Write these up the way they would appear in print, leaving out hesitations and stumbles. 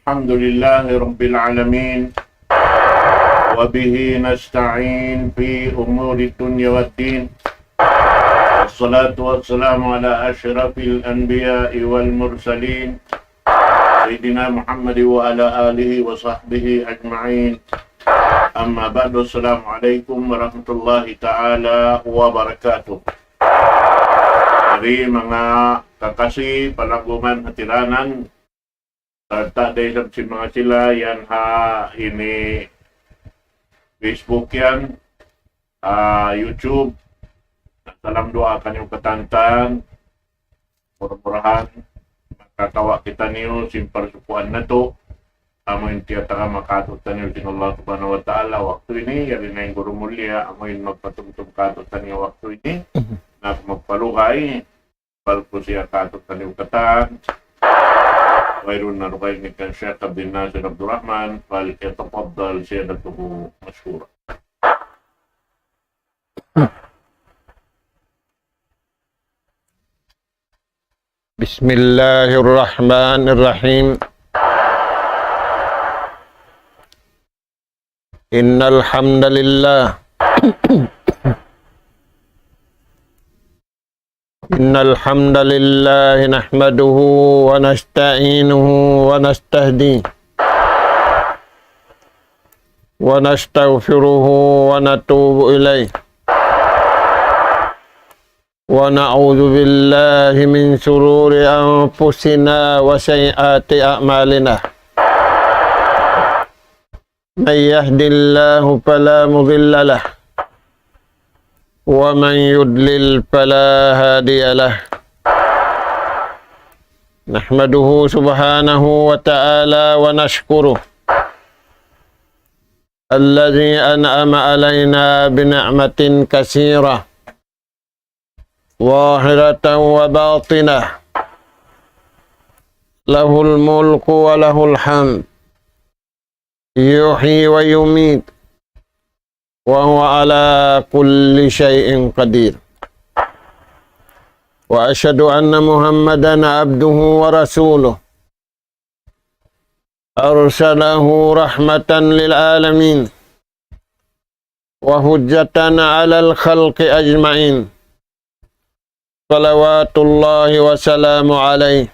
الحمد لله رب العالمين وبه نستعين في أمور الدنيا والدين والصلاة والسلام على أشرف الأنبياء والمرسلين سيدنا محمد وعلى آله وصحبه أجمعين. أما بعد، السلام عليكم ورحمة الله تعالى وبركاته. Dari mga kakasi, palangguman, hatiranan, serta dari si mga sila yan ini Facebook yan, YouTube. Salam doa kanyang katantan, murah-murahan, makatawa kita niyo, simpar supuan na to. Amoy tiyata makatutan niyo sin Allah subhanahu wa ta'ala waktu ini, yari na yung guru mulia, amoy magpatumtum katutan niyo waktu ini, na magpaluhay, balpo siya katutan niyo katan. Wairun na rukay ni Syekh Abdul Nasir Abdul Rahman, falyatafaddal siyadatuhu mashkura. Bismillahirrahmanirrahim. Innal hamdalillah Innal hamdalillah nahmaduhu wa nasta'inuhu wa nastahdihi wa nastaghfiruhu wa natubu ilayh wa na'udzu billahi min shururi anfusina wa sayyiati a'malina. Man yahdihillahu fala mudilla lahu wa man yudlil fala hadiya lahu. Nahmaduhu subhanahu wa ta'ala wa nashkuruh alladhi an'ama alayna bi ni'matin katsirah zahiratan wa batinah, lahul mulku wa lahul hamd, yuhyi wa yumit, wa huwa ala kulli syai'in qadir. Wa asyhadu anna Muhammadan abduhu wa rasuluh arsalahu rahmatan lil alamin wa hujjatan 'alal khalqi ajma'in. Salawatullahi wa salamu alaihi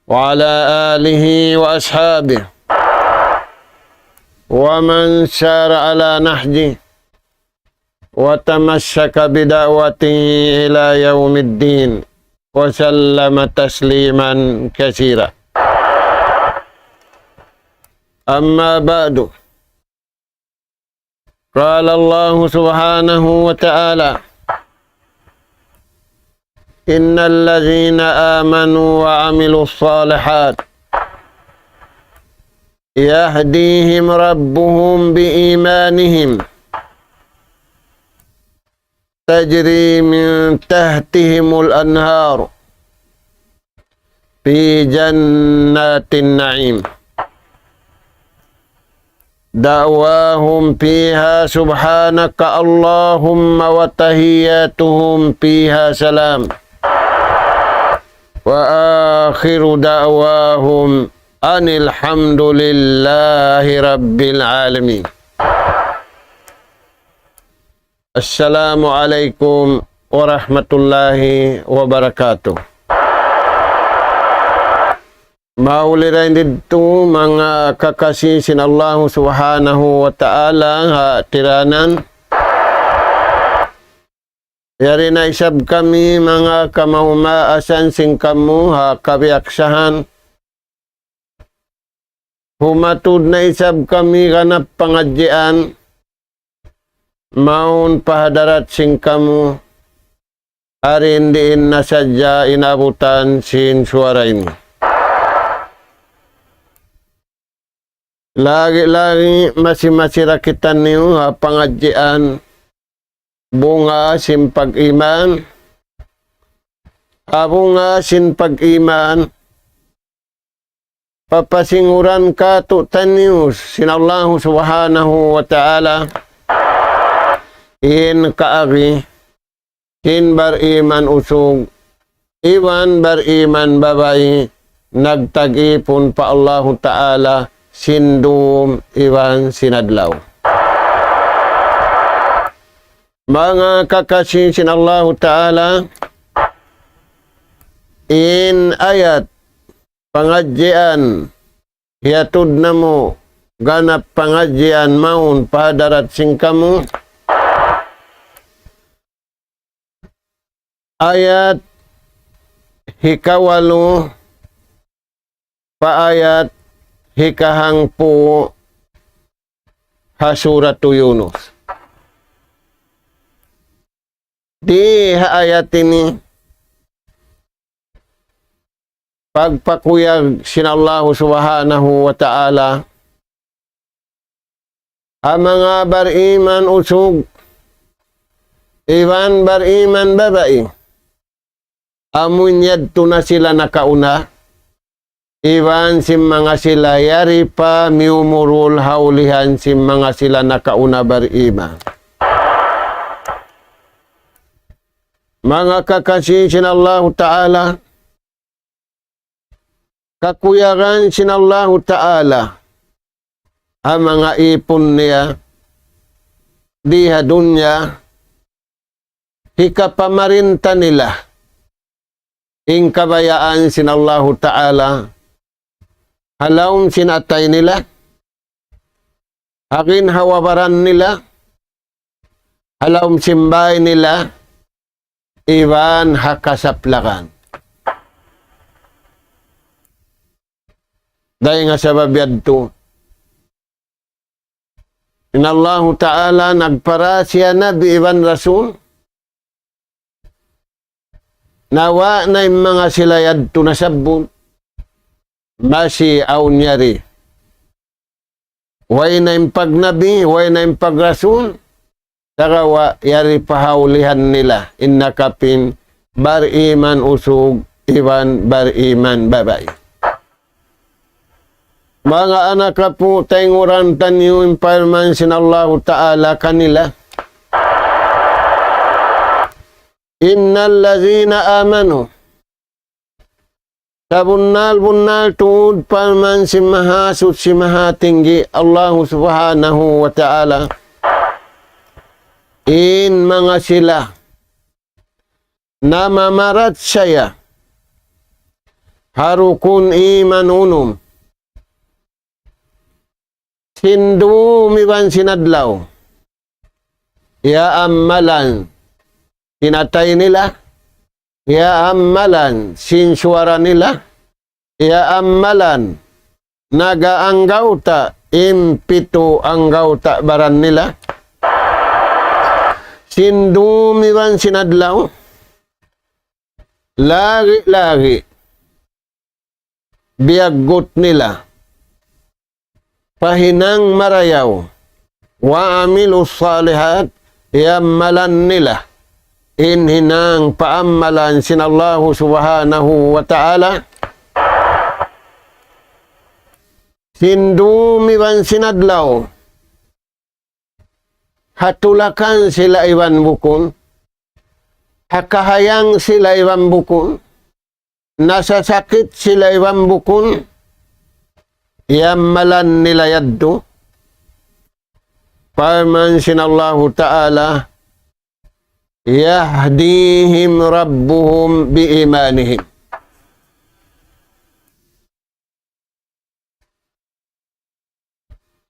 wa ala alihi wa ashabihi wa man syara ala nahji wa tamassaka bida'watihi ila yaumiddin wa sallama tasliman katsira. Amma ba'du. Qala Allah subhanahu wa ta'ala: Innal ladzina amanu wa 'amilus shalihat yahdihim rabbuhum biimanihim tajri min tahtihimul anhar fi jannatin na'im da'wahum fiha subhanaka Allahumma wa tahiyyatuhum fiha salam wa akhiru da'wahum anil hamdulillahi rabbil alamin. Assalamualaikum warahmatullahi wabarakatuh. Mauliran dito mga kakasi sin Allah subhanahu wa ta'ala tiranan. Yari na isab kami mga kamahumaasan sing kamu kabiaksahan. Humatud na isab kami kanap pangadjian. Maun pahadarat sing kamu. Arin diin na sadya inabutan sin suara ini. Lagi-lagi masih rakitan niyo pangadjian. Bunga sin pag-iman, bunga sin pag-iman, papasinguran ka tu tanius sin Allah subhanahu wa ta'ala, in kaagi, in bariman usog, iwan bariman babayi, nagtag-ipon pa Allah Ta'ala sindum iwan sinadlaw. Mga kakasinsin Allah Ta'ala, in ayat pengajian hiatud namo ganap pengajian maun padarat sing kamu ayat hikawalu pa ayat hikahangpu hasuratu Yunus. Di ayat ini pagpakuyag sinallahu subhanahu wa ta'ala ang mga bariman usog iwan bariman babae amunyad na sila nakauna iwan sim mga sila yari pa miumurul haulihan sim mga sila nakauna bariman. Mga kakasih sinallahu ta'ala, kakuyaran sinallahu ta'ala, ang mga ipon niya, diha dunya, hikapamarinta nila, ing kabayaan sinallahu ta'ala, halaun sinatay nila, akin hawabaran nila, halaun simbay nila, iwan hakasaplakan. Dahil nga sa babiyad to, inallahu ta'ala nagpara siya nabi iwan rasul, nawa na yung mga silayad to na sabon, masi aunyari. Way na yung pagnabi, way na yung pagrasul, tarawa yari pahaulihan nila innakapin bariman usug iwan bariman babae. Mga anak po tenguran tanyo impalman sinallahu ta'ala kanila innal ladzina amanu sabunal tuud palman si mahasud si mahatinggi Allah subhanahu wa ta'ala in mga sila na mamarat saya harukun imanunum sindu miwan sinadlaw ya amalan sinatay nila ya amalan sinsuara nila ya amalan nagaanggaw ta impito anggaw ta baran nila sindumiwan sinadlaw, lagi-lagi, biyagot nila, pahinang marayaw, wa amilus salihat, yamalan nila, inhinang paamalan sinallahu subhanahu wa ta'ala, sindumiwan sinadlaw, hatulakan sila iwan bukun, hakahayang sila iwan bukun, nasasakit sila iwan bukun, yamalan nila yaddo, paman sinallahu ta'ala, yahdihim rabbuhum biimanihim.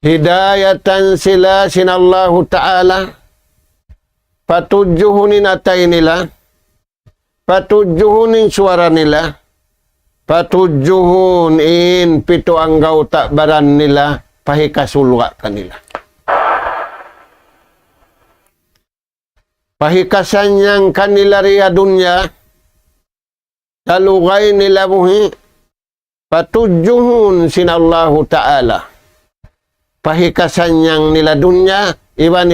Hidayatan sila sinallahu ta'ala, patujuhunin atay nila, patujuhunin suara nila, patujuhunin pito anggaw takbaran nila, pahikasulwa kanila. Pahikasan niyang kanila riya dunya, talugay nila buhi, patujuhun sinallahu ta'ala. Pahikasan niyang nila dunya, iwan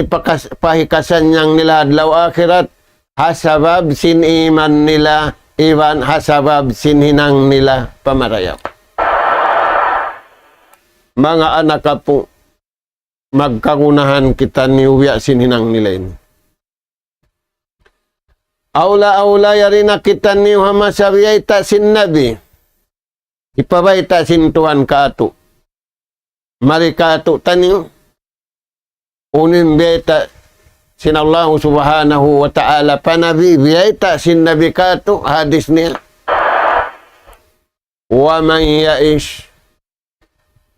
pahikasan niyang nila adlaw akhirat, hasabab sin iman nila, iwan hasabab sin hinang nila pamarayaw. Mga anak po, magkagunahan kita niuwi sin hinang nila ini. Aula yari na kita niyo hamasabiyay ta sin nabi. Ipabayta sintuhan ka ato. Mari ka ato taniyo. Unin beta sin Allah subhanahu wa ta'ala panabi biyayta sin nabi ka ato. Hadis niya. Wa man ya'ish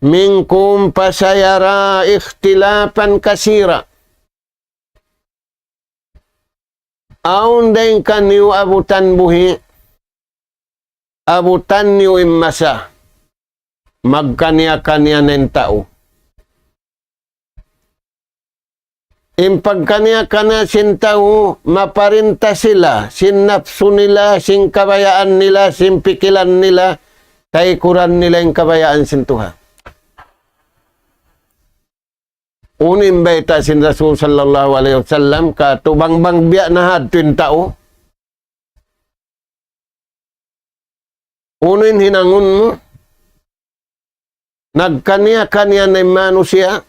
minkum pasayara ikhtilafan kasira. Aun din kaniyo abutan buhi, abutan niyo imasa, magkanya-kanya ng tao. Impagkanya-kanya sin tao, maparinta sila, sin napso nila, sin kabayaan nila, sin pikilan nila, taikuran nila yung kabayaan sin Tuhan. Unim baita sin Rasul sallallahu alaihi wasallam ka tubang biya na hadtuin tao. Unin hinangun mo. Nagkanya-kanya na manusia.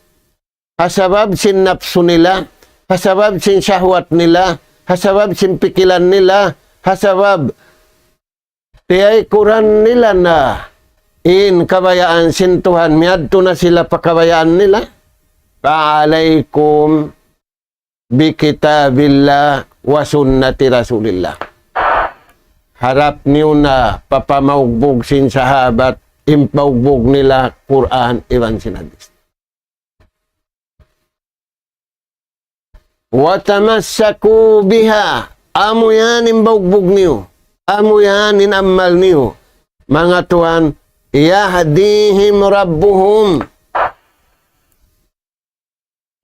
Hasabab sin napso nila. Hasabab sin syahwat nila. Hasabab sin pikilan nila. Hasabab tiyay kuran nila na in kabayaan sin Tuhan. Miyadto na sila pakabayaan nila. Fa'alaikum bi kitabillah wa sunnati rasulillah. Harap niyo na papamaugbog sin sahabat, impaugbog nila Quran, iwan sin hadis. Wa tamassaku biha. Amo yan imbaugbog niyo. Amo yan inamal niyo. Mga tuan, yahdihim rabbuhum.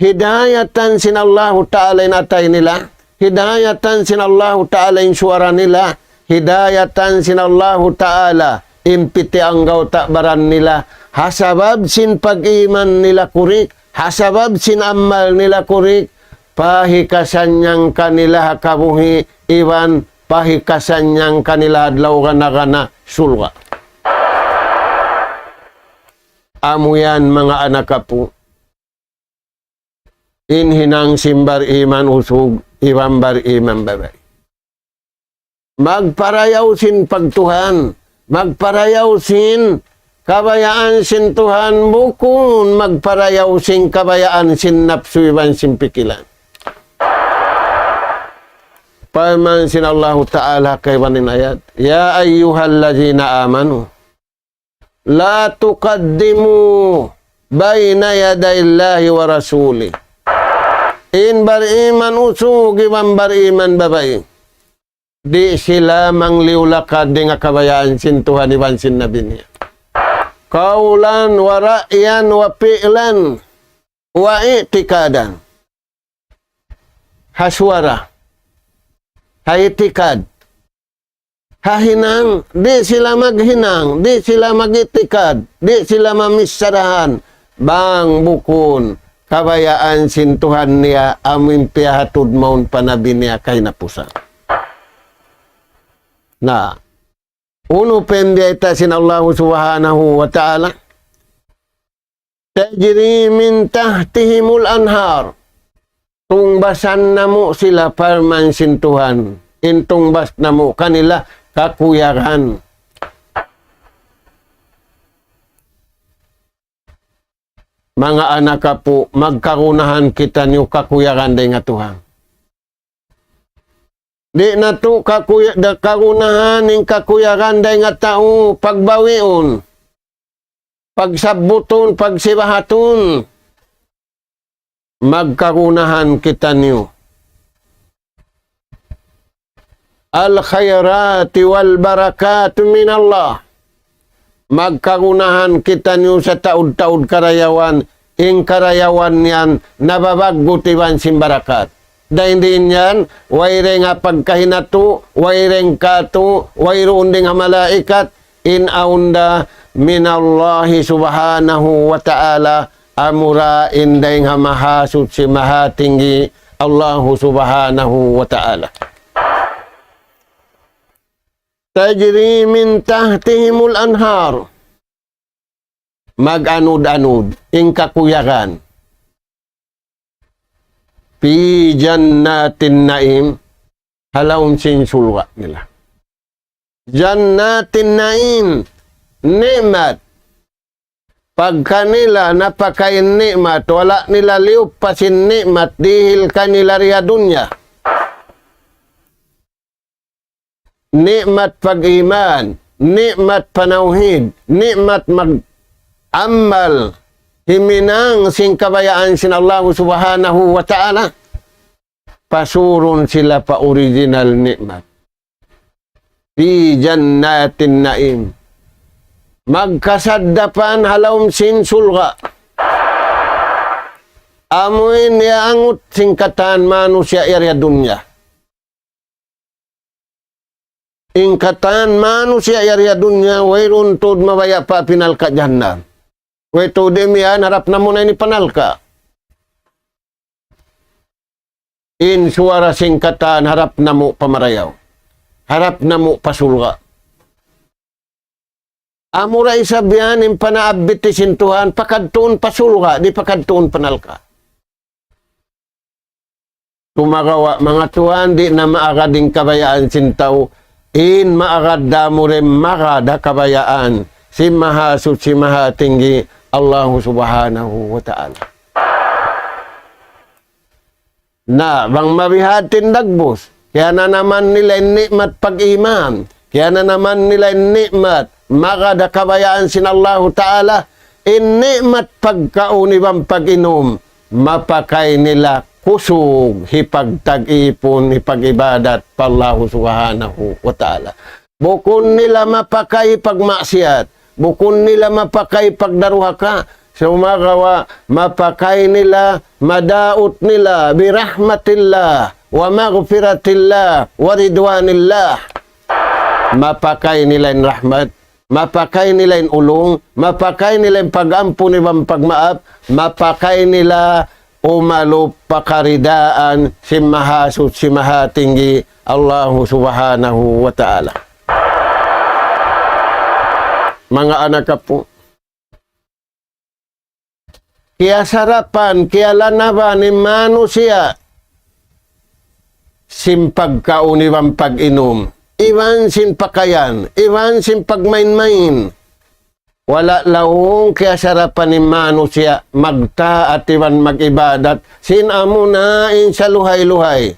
Hidayatan sin Allah Ta'ala in atay nila. Hidayatan sin Allah Ta'ala in suara nila. Hidayatan sin Allah Ta'ala in piti anggaw takbaran nila. Hasabab sin pag-iman nila kurik. Hasabab sin amal nila kurik. Pahikasan niyang kanila hakabuhi. Iwan pahikasan niyang kanila adlaw gana sulga. Amo yan mga anak kapo. Inhinang simbar iman usog, iwambar iman babay. Magparayaw sin pagtuhan, magparayaw sin kabayaan sin Tuhan bukun, magparayaw sin kabayaan sin napsu iwan sin pikilan. Paman sin Allah Ta'ala kay wanin ayat, ya ayyuhallazina amanu, la tuqaddimu bayna yadayillahi wa rasulih. In bariman usog, iwan bariman babae. Di sila mangliulakad di nga kabayaan sin Tuhan iwan sin nabi niya. Kaulan, wa ra'yan, wa pi'lan, wa i'tikadan. Haswara. Haitikad. Hahinang, di sila maghinang, di sila magitikad, di sila mamisarahan. Bang bukun. Kabayaan sin Tuhan niya amin piyahatud maun panabi niya kay napusa. Na, uno pendiayta sin Allah subhanahu wa ta'ala. Tajri min tahtihimul anhar. Tungbasan na mo sila parman sin Tuhan. Intungbas na mo kanila kakuyagan. Mga anak ka po, magkarunahan kita niyo kakuyagan day nga Tuhan. Di na to karunahan ng kakuyagan day nga tao pagbawion, pagsabuton, pagsibahaton. Magkarunahan kita niyo. Al-khayrati wal barakatu min Allah. Magkarunahan kita niyo sa taud-taud karayawan, ing karayawan yan, nababago tiwan simbarakat. Dahil din yan, wayre nga pagkahinato, wayre kato, wayro unding nga malaikat, inaunda minallahi subhanahu wa ta'ala, amura inday nga mahasud si mahatinggi Allahu subhanahu wa ta'ala. Tajri min tahtihimul anhar. Mag-anod-anod, ing kakuyagan. Pi jannatin naim, halawin sin sulwa nila. Jannatin naim, nikmat. Pag kanila napakain nikmat, wala nila liupasin nikmat, dihil kanila riya dunya. Nikmat pag-iman, nikmat panauhid, nikmat mag-amal, himinang sing kabayaan sin Allah subhanahu wa ta'ala. Pasurun sila pa original nikmat. Fi jannatin naim. Magkasaddapan halawm sin sulga. Amuin ya angut singkatan manusia area dunya. Ingkatan manusia area dunya wairun tud mabaya pa pinal ka jahannam. Way to demian harap na muna ini panalka. In suara singkatan harap na mo pamarayaw. Harap na mo pasulga. Amura isabihan in panaabit sintuhan pakadtuon pasulga di pakadtuon panalka. Tumagawa mga tuhan di na maagading kabayaan sintaw in maagad damo rin makada kabayaan si mahasud si mahatinggi Allah subhanahu wa ta'ala. Na bang mabihatin dagbos kaya na naman nila nikmat pag-iman, kaya na naman nila nikmat makada kabayaan sin Allah ta'ala, in nikmat pagkaunibang pag-inom, mapakay nila kusog, hipagtag-ipon, hipag-ibadat pa Allah subhanahu wa ta'ala. Bukon nila mapakay pagmaksiyat, bukon nila mapakay pagdaruha ka, sumagawa mapakay nila, madaot nila, birahmatillah, wa maghfiratillah, wa ridwanillah. Mapakay nila in rahmat, mapakay nila in ulong, mapakay nila in pag-ampun ibang pagmaap, mapakay nila umalo pakaridaan si mahasud si mahatinggi Allah subhanahu wa ta'ala. Mga anak po, kaya sarapan, kaya lanaban ni manusia simpagkaunibang pag-inom, iwan sin pakayan, iwan sin pagmain-main. Wala lawong kaya sarapan ni manusia magta at iwan mag-ibadat. Sinamo na in sa luhay-luhay.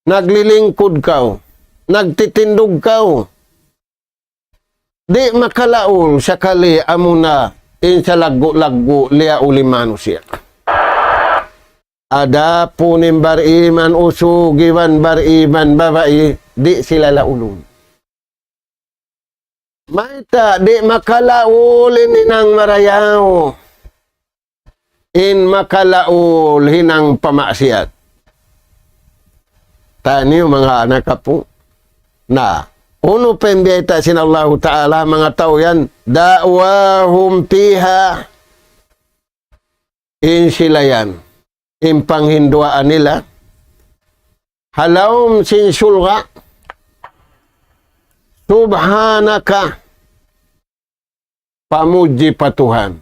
Naglilingkod ka, nagtitindog ka. Di makalaol sa kali amo na in sa lagu-lagu liya uli manusia. Ada punin bariman usugiwan bariman babae, di sila laulun. Maita, di makalaul hinang marayaw. In makalaul hinang pamaksiat. Tani mga anak po, na uno pembiyata sin Allah Ta'ala mga tao yan, da'wahum piha. In sila yan. In panghinduaan nila. Halawm sin sulga. Subhanaka. Pamuji pa Tuhan.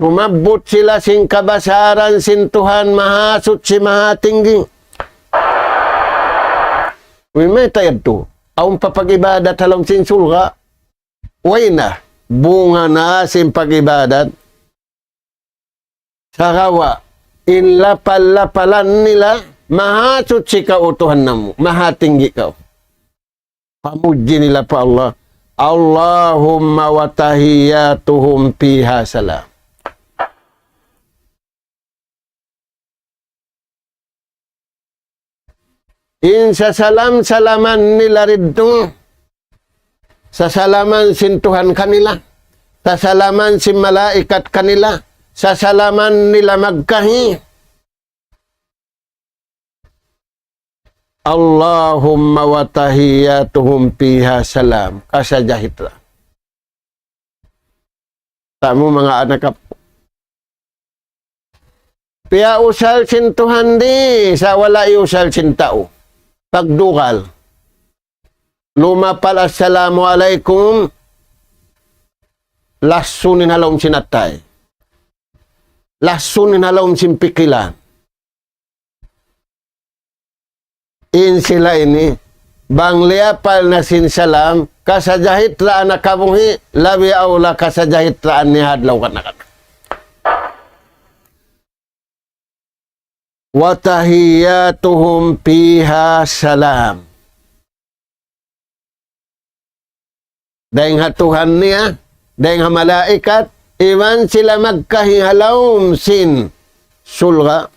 Tumabot sila sing kabasaran sin Tuhan mahasud si mahatinggi. May tayad to. Ang papag-ibadat halong sin sulga. Way na. Bunga na sin pag-ibadat. Sakawa. Inlapal-lapalan nila. Mahasud si kautuhan na mo. Mahatinggi ka. Pamuji nila pa Allah. Allahumma wa tahiyyatuhum fiha salam. In sa salam-salaman nila rito, sa salaman sin Tuhan kanila, sa salaman sin malaikat kanila, sa salaman nila magkahi. Allahumma wa tahiyyatuhum fiha salam. Kasajahitra. Tamu mga anak po. Pia usal sin Tuhan di sa wala usal sin tao. Pagdukal. Lumapal assalamu alaikum. Lasunin halom sinatay. Lasunin halom sin pikilan. In sila ini bang liapal na sinsalam, kasajahit raan na kabuhi, labi aula kasajahit raan ni hadlaw kanakan. Wa tahiyyatuhum fiha salam. Dahil nga Tuhan niya, dahil nga malaikat, iwan sila magkahihalawm sin sulga,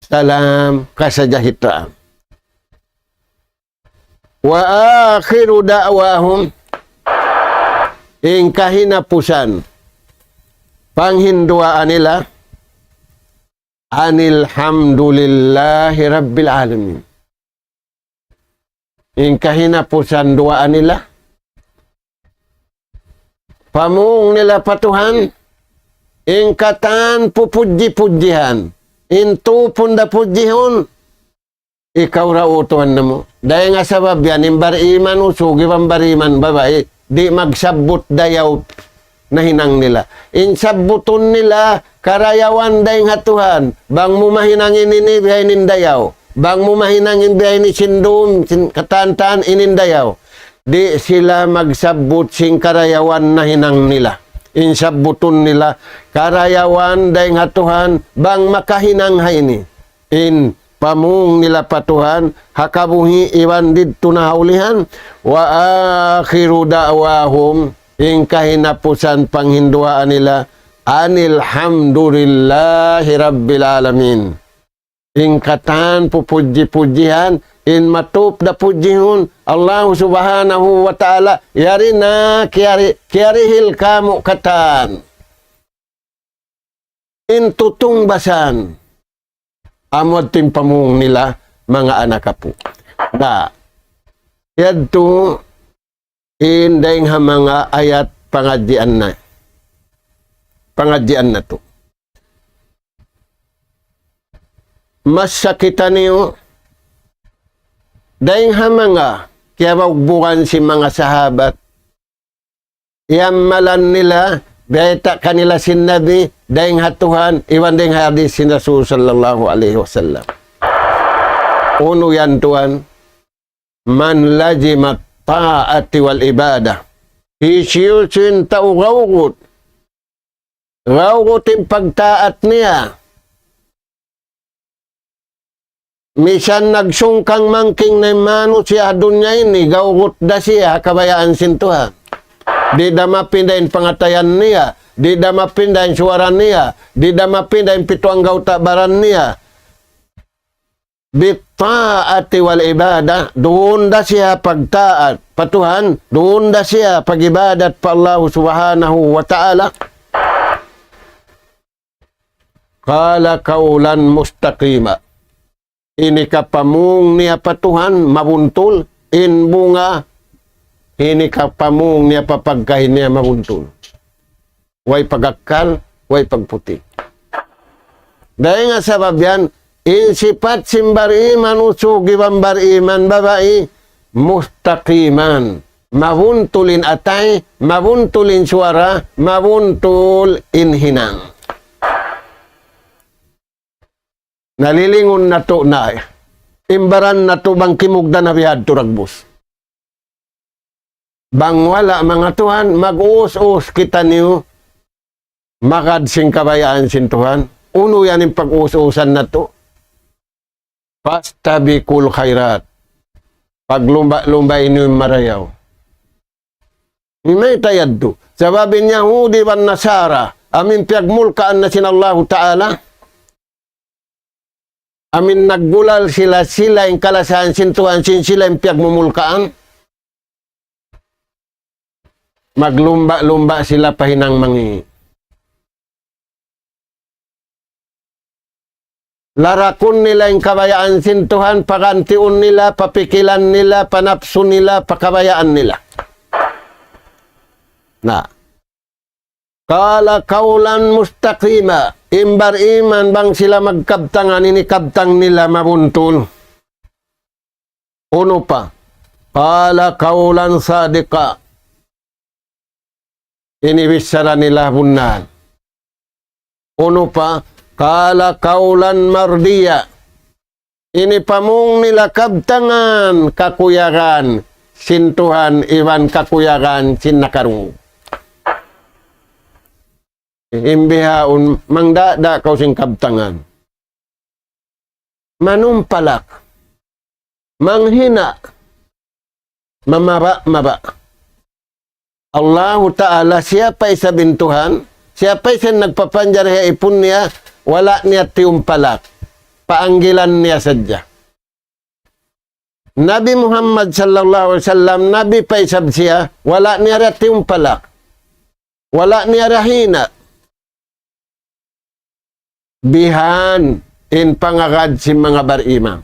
salam, kasajahitra. Wa akhiru da'wahum, ing kahinapusan, panghinduaan nila, anilhamdulillahi rabbil alamin. Ing kahinapusan duaan nila, pamung nila patuhan, ingkatan pupuji-pujihan, intu punda pujihun, ikaw rautuhan na mo. Dahil nga sabab yan, imbar iman usugi pambariman babae, di magsabot dayaw na hinang nila. Insabutun nila, karayawan dahil nga Tuhan, bang mumahinangin ini bihay nindayaw, bang mumahinangin bihay ni sindum, katantan inindayaw. Di sila magsabot sing karayawan na hinang nila. Insabutun nila, karayawan dahil nga Tuhan, bang makahinang ini. In pamung nila patuhan, hakabuhi iwan dito na haulihan, wa akhiru da'wahum, ing kahinapusan panghinduaan nila, anilhamdulillahi rabbil alamin. Ing katan pupuji-pujihan, in matup da pujihun, Allah subhanahu wa ta'ala, yari na kiarihil kamu katan. In tutung basan, amod timpamung nila, mga anak kapu. Da, yadto, indeng ha mga ayat pangadjian na. Pangadjian na to. Mas sakitan niyo, dahil ha mga kiyawagbukan si mga sahabat, yamalan nila, beta kanila sinabi, dahil ha Tuhan, iwan dahil hadis si Rasul sallallahu alaihi wasallam. Uno yan Tuhan, man lajimat ta'ati wal ibadah, hisyusin tau rawgut, rawgutin pagtaat niya, misan nagsungkang mangking na mano siya dunya ini, gawgot da siya, kabayaan sintuhan. Di da mapindahin pangatayan niya, di da mapindahin suara niya, di da mapindahin pituang gauta baran niya. Bitta'ati wal ibadah, doon da siya pagtaat, patuhan, doon da siya pagibadat pa Allah subhanahu wa ta'ala. Kala kaulan mustaqima. Ini kapamung niya patuhan, mabuntul. In bunga, ini kapamung niya papagkahin niya mabuntul. Way pagakal, way pagputi. Dahil nga sabab yan, in sifat simbar iman usugi bambar iman babae, mustaqiman. Mabuntulin atay, mabuntulin suara, mabuntul inhinang. Nalilingon na to na, imbaran na to bang kimugda na bihad turagbos. Bang wala mga Tuhan, mag-uus-us kita niyo, makad sing kabayaan sin Tuhan. Uno yan yung pag-uus-usan na to. Pastabikul khairat. Paglumba-lumba inyo yung marayaw. May tayad to. Sababin niya, Hudi ban Nasara, amin piyagmulkaan na sin Allah Ta'ala. Amin nagbulal sila yung kalasahan sintuhan sila yung piyagmumulkaan. Maglumba-lumba sila pahinang mangi. Larakun nila yung kabayaan sintuhan, pagantiun nila, papikilan nila, panapsun nila, pakabayaan nila. Na. Kala kaulan mustaqima. Imbar iman bang sila magkabtangan, ini kabtang nila mabuntul. Uno pa. Kala kaulan sadika. Ini bisara nila bunan. Uno pa. Kala kaulan mardiya. Ini pamong nila kabtangan kakuyagan sintuhan iwan kakuyagan sinakarung. Imbihaun mangdada kau sing kabtangan. Manumpalak. Manghina. Mamaba-maba. Allah Ta'ala siapa isabing Tuhan, siapa isa nagpapanjar ya ipun niya, wala niya tiumpalak. Paanggilan niya sadya. Nabi Muhammad sallallahu alaihi wasallam, Nabi pa isab siya, wala niya tiumpalak. Wala niya rahina. Bihan in pangagad si mga barimang.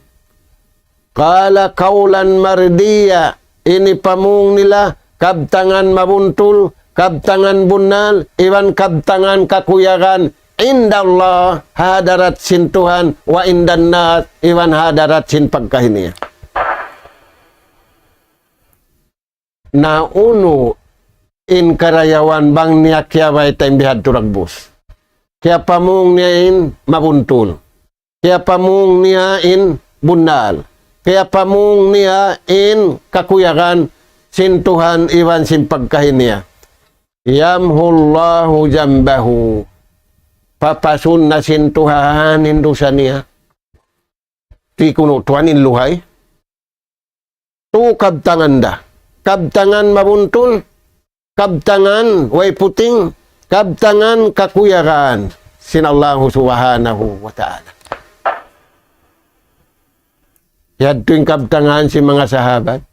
Kala kaulan mardiya, ini pamung nila, kabtangan mabuntul, kabtangan bunal, iwan kabtangan kakuyagan, indallah hadarat sin Tuhan, wa indan nas, iwan hadarat sin pagkahiniya. Na uno, in karayawan bang niya kiyaway tayong bihad turagbus. Kaya pamung niya in mabuntul. Kaya pamung niya in bunal. Kaya pamung niya in kakuyagan sin Tuhan iwan sin pagkahiniya. Yamhullahu jambahu. Papasun na sin Tuhan indusa niya. Ti kuno Tuhan in luhay. Tu kabtangan da. Kabtangan mabuntul. Kabtangan way puting. Kabtangan kakuyagan sin Allah subhanahu wa ta'ala. Yadtuing kabtangan si mga sahabat.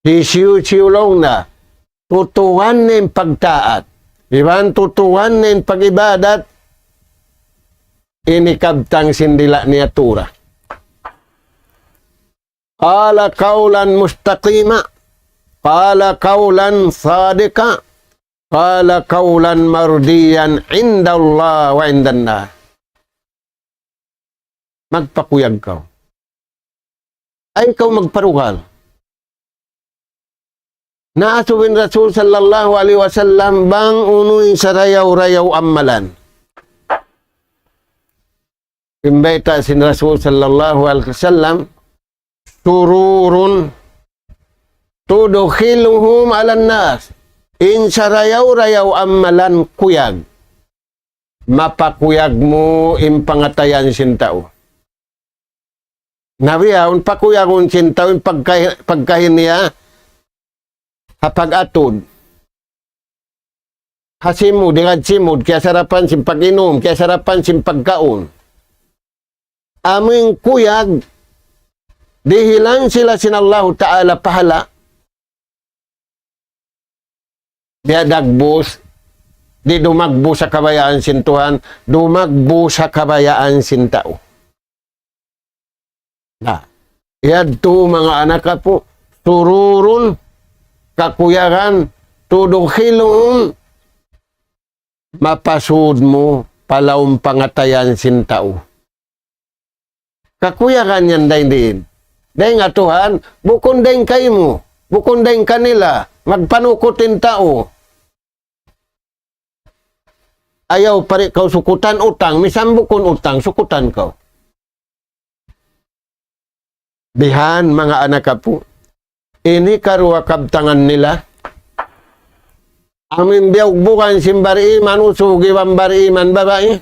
Hisiw-siwlong na. Tutuan ng pagtaat. Iban tutuan ng pagibadat. Ini kabtang sindila niya tura. Qala kaulan mustaqima. Qala kaulan sadika. Qala kaulan mardiyan indallah wa indanna. Magpakuyag ka. Ay ikaw magparugal. Naasubin Rasul sallallahu alaihi wasallam bang unuin sa rayaw-rayaw amalan. Imbaita sin Rasul sallallahu alaihi wasallam sururun tudukhiluhum alan nas. In sa rayaw-rayaw amalan kuyag. Mapakuyag mo impangatayan sin tao. Nabiyaon pakuyagon sin tao pagkahin niya hapag-atod. Hasimud, ingad simud, kaya sarapan sin pag-inom, kaya sarapan sin pagkaon. Aming kuyag, dihilan sila sin Allah Ta'ala pahala. Dia dagbus, di dumagbo sa kabayaan sin Tuhan, dumagbo sa kabayaan sin tao. Na, yadto mga anak ka po, tururun, kakuyagan, tudukhilum, mapasud mo, palawang pangatayan sin tao. Kakuyagan yan dahin din. Dahin nga Tuhan, bukon dahin kayo mo, bukon dahin kanila, magpanukutin tao. Ayaw pari kau sukutan utang, misam bukon utang, sukutan kau. Bihan mga anak ka po, ini karuwa kabtangan nila. Amin biyog bukan simbari iman, usugi wambari iman babae.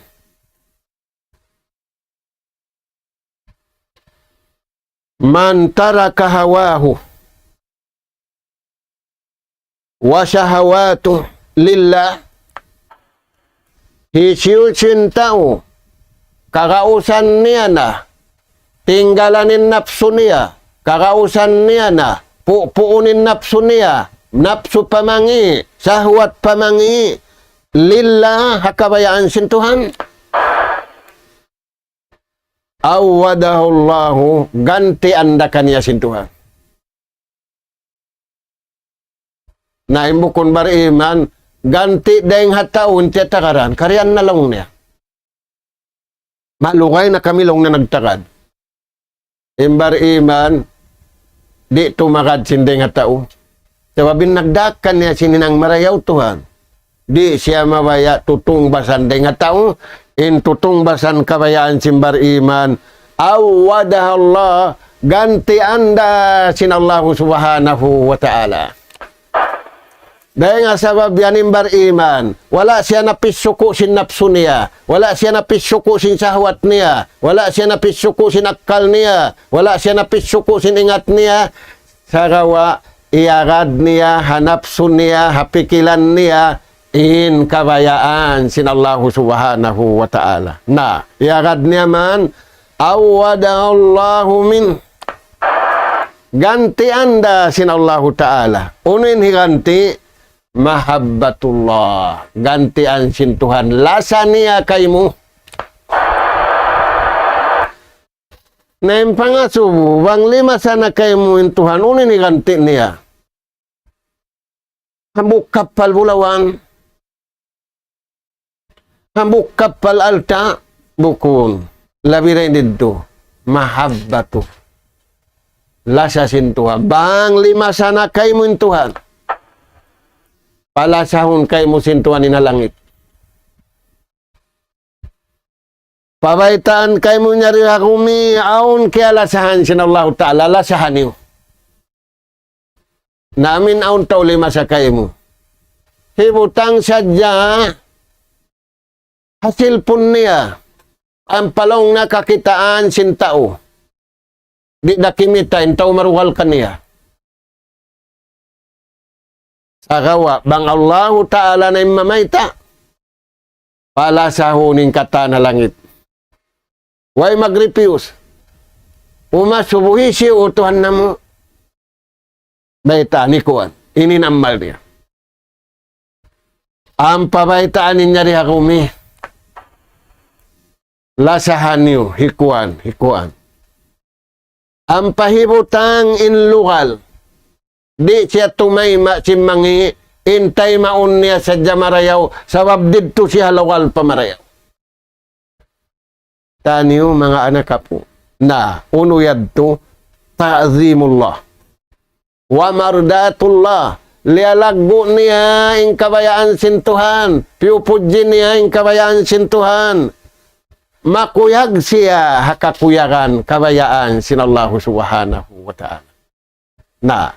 Man taraka hawahu wa syahawatu lillah. Hisiusin tao, kakausan niya na, tinggalanin napsu niya, kakausan niya na, puunin napsu niya, napsu pamangi, sahwat pamangi, lillah hakabayaan sin Tuhan. Awadahullahu, ganti anda kaniya sin Tuhan. Na imbukon bariman, ganti dahing hataon tiya takaran, karyan na lang niya. Malungay na kamilong na nagtakad. Imbar iman, di tumakad sindeng hatao. Sababin nagdakan niya sininang marayaw Tuhan. Di siya mabaya tutungbasan dahing hatao, in tutungbasan kabayaan simbar iman, awadahallah, ganti anda sinallahu subhanahu wa ta'ala. Dahil nga sabab yanin beriman, wala siya napisuko sin nafsu niya, wala siya napisuko sin sahwat niya, wala siya napisuko sin akal niya, wala siya napisuko sin ingat niya, sarawa iarad niya, hanapsun niya, hapikilan niya, in kabayaan sin Allah subhanahu wa ta'ala. Na, iarad niya man, awadallahu min, ganti anda sin Allah ta'ala. Unin higanti, mahabbatullah, gantian sin Tuhan, lasa niya kaymo. Naim pangasubu, bang lima sana kaymo in Tuhan, unin higanti niya. Hambuk kapal bulawan, hambuk kapal alta, bukun, labirin dito, mahabbatu, lasa sin Tuhan, bang lima sana kaymo in Tuhan. Palasahon kay musintuan ni na langit. Pabaitaan kay mo nyari hakumi, aun kaya lasahan sinallahu ta'ala, lasahan niyo. Namin aun tau lima sa kay mo. Hibutang sadya, hasil pun niya, ang palong nakakitaan sin tao. Di nakimita, tao maruhal ka niya. Sagawa, bang Allah Ta'ala na mamaita, pala sa huning kata na langit. Way mag-refuse. Umasubuhi si utuhan na mo. Baita, ni Kuan. Ininamal niya. Ang pabaitaan niya rin hakumi. Lasahan niyo, hikuan. Ang pahibutang inlugal. Di siya tumayma si mangi, intay maun niya sa jamarayaw, sabab dito siya halawal pamarayaw. Taniyo mga anak po, na unuyad to, ta'zimullah, wa mardatullah, lialagbo niya ang kabayaan sin Tuhan, piupudjin niya ang kabayaan sin Tuhan, makuyag siya hakakuyagan kabayaan sin Allah subhanahu wa ta'ala. Na,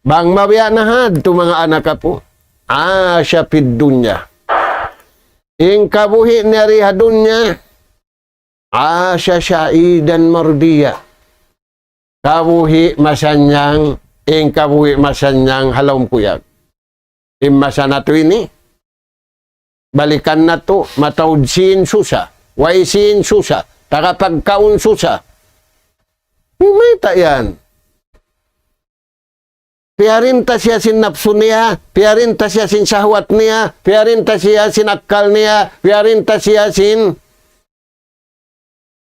bang mabiya na had to mga anak po, asya pid dunya. Ing kabuhi niya riha dunya, asya syaidan mardiya. Kabuhi masanyang, ing kabuhi masanyang halawm kuyag. Imasa na to ini, balikan na to, matawdsin susa, waisin susa, takapagkaun susa. Umita yan. Piyarinta siya sin nafsu niya, piyarinta siya sin syahwat niya, piyarinta siya sin akal niya, piyarinta siya sin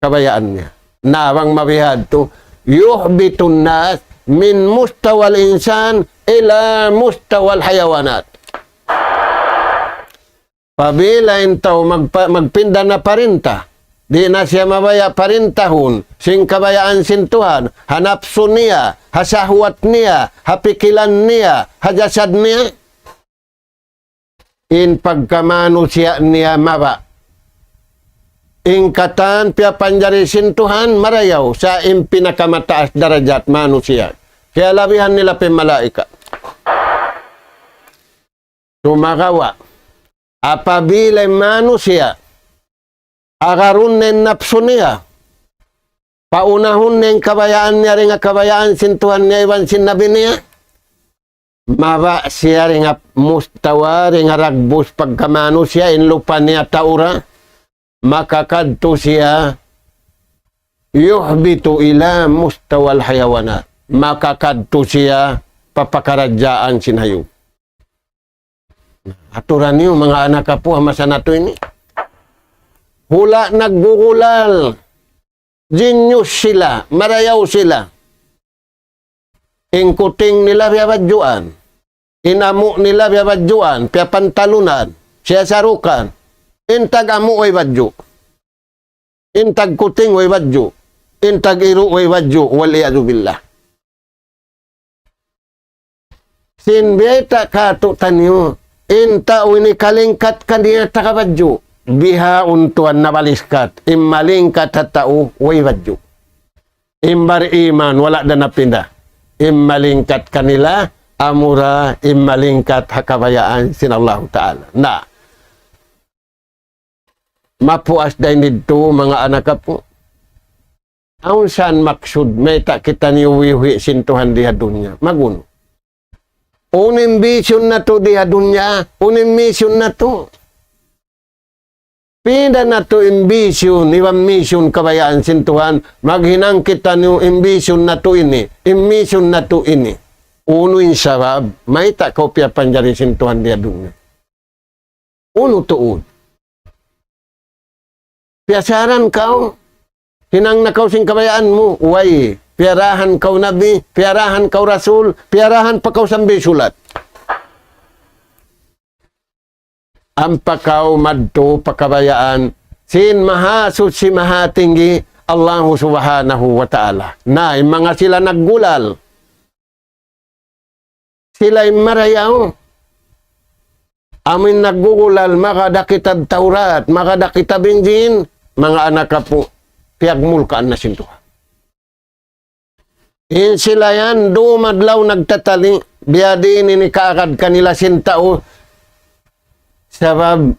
kabayaan niya. Nawang mabihad to, yuhbitun nas min mustawal insan ila mustawal hayawanat. Pabilain tao magpinda na parinta, di na siya mabaya parintahon, sing kabayaan sin Tuhan, hanapsun niya, hasahwat niya, hapikilan niya, hajasad niya. In pagkamanusia niya maba. In katan pia panjari sin Tuhan marayaw sa in pinakamataas darajat manusia. Kaya labihan nila pimalaika. Tumagawa. Apabila manusia agarun nen nafsu niya, paunahon nen kabayaan niya rin nga kabayaan sin Tuhan niya iwan sin nabi niya, maba siya rin nga mustawa rin nga ragbus pagkamano siya in lupa niya taura, makakadto siya yuhbitu ila mustawal hayawanat, makakadto siya papakaradyaan sin hayop. Aturan niyo mga anak po masa nato ini. Hula naggugulal. Genius sila. Marayaw sila. Ingkuting nila biyabadjuan. Inamu nila biyabadjuan. Piyapantalunan. Siya sarukan. Intag amu way badju. Intag kuting way badju. Intag iru way badju. Waliyadu billah. Sinbeta kato tanyo. Inta ini kalingkat kandiya takabadju. biha untuan nabaliskat immalingkat hatau waywajju imbar iman wala dan napindah immalingkat kanila amura immalingkat hakabayaan sinallahu ta'ala na mapuas dahin dito mga anak po aun saan maksud may tak kita niuwiwi sintuhan diha dunya maguno unim vision na to diha dunya unim mission na to pinda na to ambition, iwan mission kabayaan sintuhan, maghinang kita niyo ambition na to ini, ambition na to ini. Uno yung sabab, may tak kopya panjari sintuhan dia dunia. Uno tuun. Piasaran kau, hinang na kau sing kabayaan mo, uway, piarahan kau nabi, piarahan kau rasul, piarahan pa kau sambil sulat. Ampakaw madto pakabayaan sin maha suci maha tinggi Allah subhanahu wa ta'ala na mga sila naggulal sila marayaw amin naggugulal makadakitad Taurat makadakitab Injil mga anak po piagmulkaan na sintuha in sila yan dumadlaw nagtatali biyadin ini kaagad kanila sintao sabab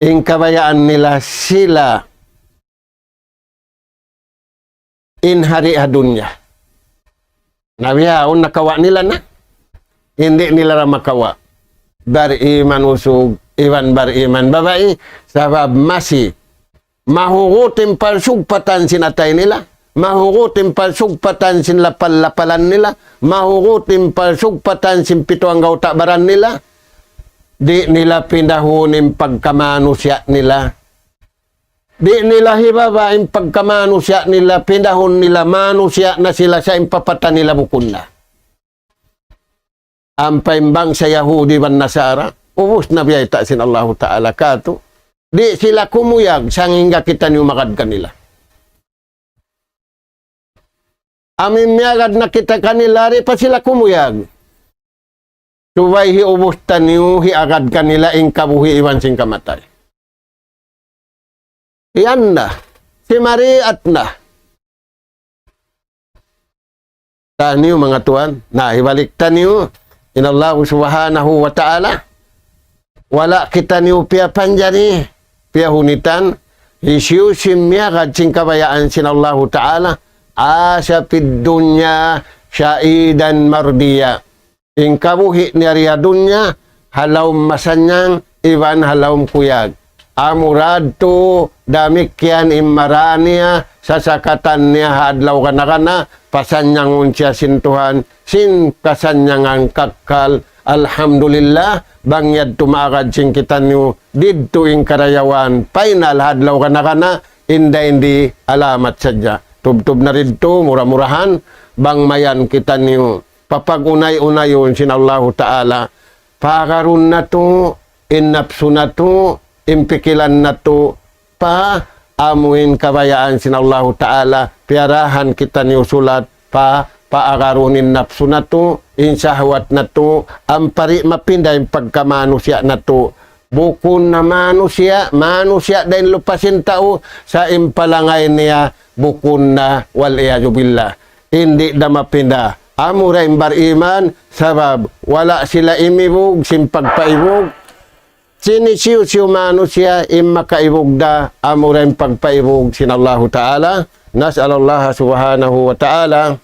in kabayaan nila sila in hari dunya. Nabiyaon nakawa nila na. Hindi nila ra makawa. Bariman usog, iwan bariman babae, sabab masih mahugutin palsugpatan sinatay nila. Mahugutin palsugpatan sin lapal-lapalan nila. Mahugutin palsugpatan sin pituang gautabaran nila. Di nila pindahunin pagkamanusya nila. Di nila hibabain pagkamanusya nila, pindahon nila manusya na sila sa impapata nila bukun na. Ang paimbang sa Yahudi ban Nasara, ubus na biyayta sin Allah Ta'ala kato. Di sila kumuyag, sangingga kita niyo makad kanila. Amin miyagad na kita kanila, rin pa sila kumuyag. Subay hiubustan niyo, hiagad kanila, ing kabuhi iwan sing kamatay. Iyan na. Si Mariat na. Tahan niyo mga tuan, nahibaliktan niyo, inallahu subhanahu wa ta'ala, wala kita niyo piya panjani, piya hunitan, isiyo simyagad sing kabayaan sinallahu ta'ala, asa pid dunya, syaidan mardiya. In kabuhi ni ariya dunya, halawm masanyang, iban halawm kuyag. Amurad to, damikyan immaraniya, sasakatan niya hadlaw kana, pasanyang unsya sintuhan, sin kasanyangang kakkal, alhamdulillah, bangyad tumakad sing kita niyo, didto ing karayawan, final hadlaw kana, indi alamat sadya. Tubtub na ridto, mura-murahan, bang mayan kita niyo, papagunay-unayon sinallahu ta'ala pakarun na to innapsu na to impikilan na to pa amuin kabayaan sinallahu ta'ala piarahan kita ni usulat pa paakarunin napsu na to insahwat na to ampari mapinday pagkamanusya na to bukun na manusya dahil lupasin tao sa impalangay niya bukun na wal-iyazubillah hindi na mapinda amura imbar iman sabab wala sila imibog simpagpaibog sinisiw manusia imakaibog da amura impagpaibog sinallahu ta'ala nas'alallah subhanahu wa ta'ala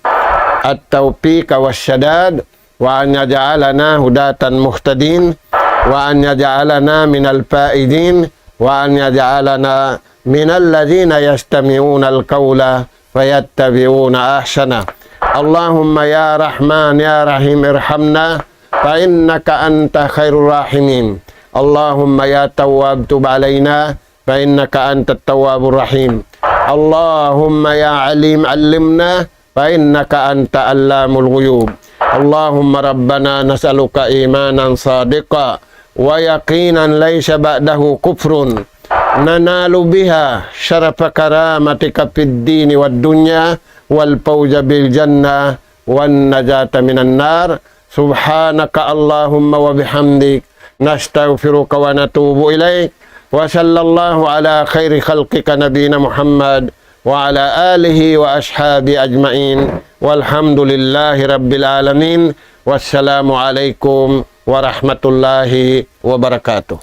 at-tawfiq was-sadad wa an yaj'alana hudatan muhtadin wa an yaj'alana minal faidin wa an yaj'alana minal ladzina yastami'una al-qawla fayattabi'una ahsana. Allahumma ya Rahman ya Rahim irhamna fa innaka anta khairur rahimin. Allahumma ya Tawwab tub alaina fa innaka antat tawwabur rahim. Allahumma ya Alim allimna fa innaka anta allamul ghuyub. Allahumma rabbana nas'aluka imanan sadiqa wa yaqinan laysa ba'dahu kufrun nanalu biha syarafa karamatika fid dini wad dunya wal fawza bil jannah wan najata minan nar. Subhanaka Allahumma wa bihamdik nastaghfiruka wa natubu ilaik. وصلى الله على خير خلقك نبينا محمد وعلى آله وأصحابه أجمعين والحمد لله رب العالمين والسلام عليكم ورحمة الله وبركاته.